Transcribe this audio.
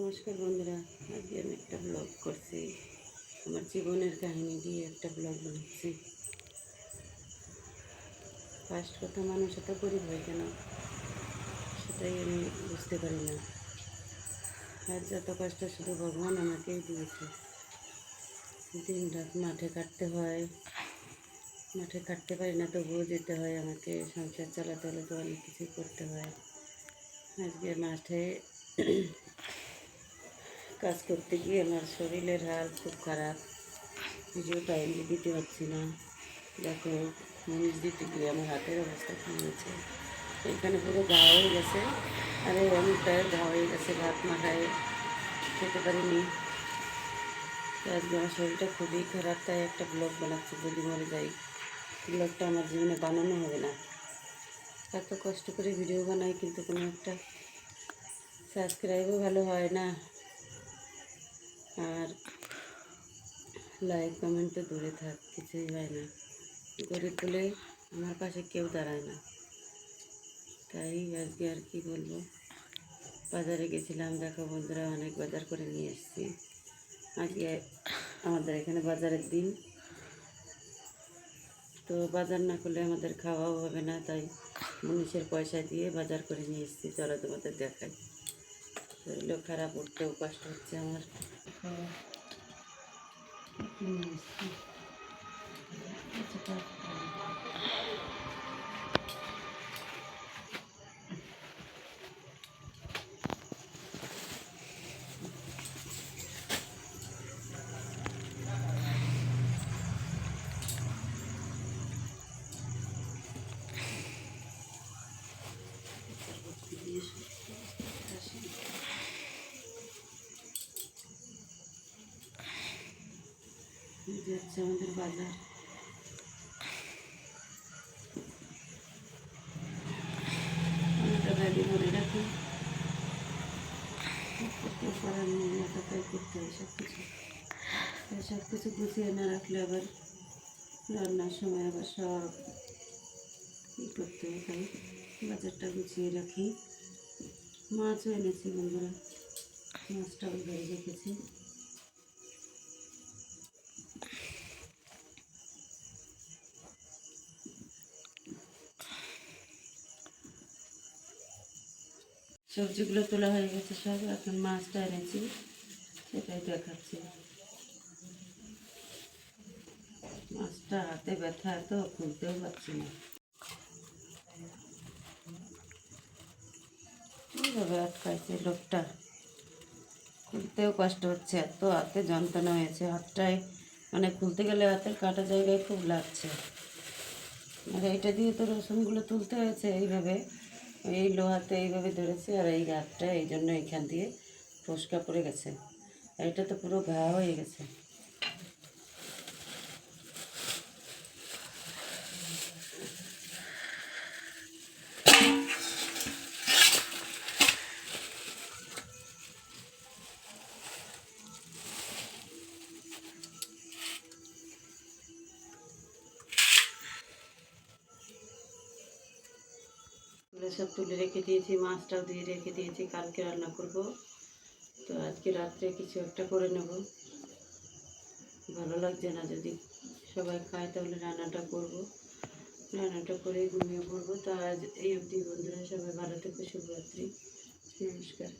নমস্কার বন্ধুরা, আজকে আমি একটা ব্লগ করছি। আমার জীবনের কাহিনী দিয়ে একটা ব্লগ বানাচ্ছি। ফার্স্ট কথা, মানুষ এত গরিব হয় কেন সেটাই আমি বুঝতে পারি না। আর যত কষ্ট শুধু ভগবান আমাকেই দিয়েছে। দিন রাত মাঠে কাটতে হয়, মাঠে কাটতে পারি না তবুও যেতে হয় আমাকে। সংসার চালাতে হলে তো অনেক কিছুই করতে হয়। আজকে মাঠে কাজ করতে গিয়ে আমার শরীরের হাল খুব খারাপ। ভিডিও টাইমলি দিতে পারছি না। দেখো, মুনিশ দিতে গিয়ে আমার হাতের অবস্থা কী হয়েছে। এখানে পুরো ঘা হয়ে গেছে, আর এই অনেকটাই ঘা হয়ে গেছে। ভাত মাখায় খেতে পারিনি। তো আজকে আমার শরীরটা খুবই খারাপ, তাই একটা ব্লগ বানাচ্ছি। যদি মরে যাই, ব্লগটা আমার জীবনে বানানো হবে না। এত কষ্ট করে ভিডিও বানাই, কিন্তু কোনো একটা সাবস্ক্রাইবও ভালো হয় না, আর লাইক কমেন্ট তো দূরে থাক, কিছুই হয় না। গরিব বলে আমার পাশে কেউ দাঁড়ায় না। তাই আজকে আর কি বলবো, বাজারে গেছিলাম। দেখো বন্ধুরা, অনেক বাজার করে নিয়ে এসেছি। আজকে আমাদের এখানে বাজারের দিন, তো বাজার না করলে আমাদের খাওয়াও হবে না। তাই মুনিশের পয়সা দিয়ে বাজার করে নিয়ে এসেছি। চলো তোমাদের দেখাই। শরীরও খারাপ, উঠতেও কষ্ট হচ্ছে আমার। নিয়ে এসেছি হচ্ছে আমাদের বাজার। অনেকটা ব্যাগে ভরে রাখি, করার নেই, একাই করতে হয় সব কিছু। সব কিছু গুছিয়ে না রাখলে আবার রান্নার সময় আবার সব কী করতে হয়। তাই বাজারটা গুছিয়ে রাখি। মাছও এনেছি বন্ধুরা, মাছটাও ধরে রেখেছি। সবজিগুলো তোলা হয়ে গেছে সব, এখন মাছটা এনেছি, সেটাই দেখাচ্ছি। মাছটা হাতে ব্যথা, তো খুলতেও পারছি না। এইভাবে আটকাইছে লোকটা, খুলতেও কষ্ট হচ্ছে, এত হাতে যন্ত্রণা হয়েছে। হাতটায় মানে খুলতে গেলে হাতের কাটা জায়গায় খুব লাগছে। আর এইটা দিয়ে তো রসুনগুলো তুলতে হয়েছে এইভাবে, এই লোহাতে এইভাবে ধরেছে। আর এই হাতটা এই জন্য এইখান দিয়ে ফোসকা পড়ে গেছে। এইটা তো পুরো ঘা হয়ে গেছে। সব তুলে রেখে দিয়েছি, মাছটাও দিয়ে রেখে দিয়েছি, কালকে রান্না করব। তো আজকে রাত্রে কিছু একটা করে নেব। ভালো লাগছে না, যদি সবাই খায় তাহলে রান্নাটা করব। রান্নাটা করে ঘুমিয়ে পড়বো। তো আজ এই অবধি বন্ধুরা, সবাই ভালো থেকো, শুভরাত্রি, নমস্কার।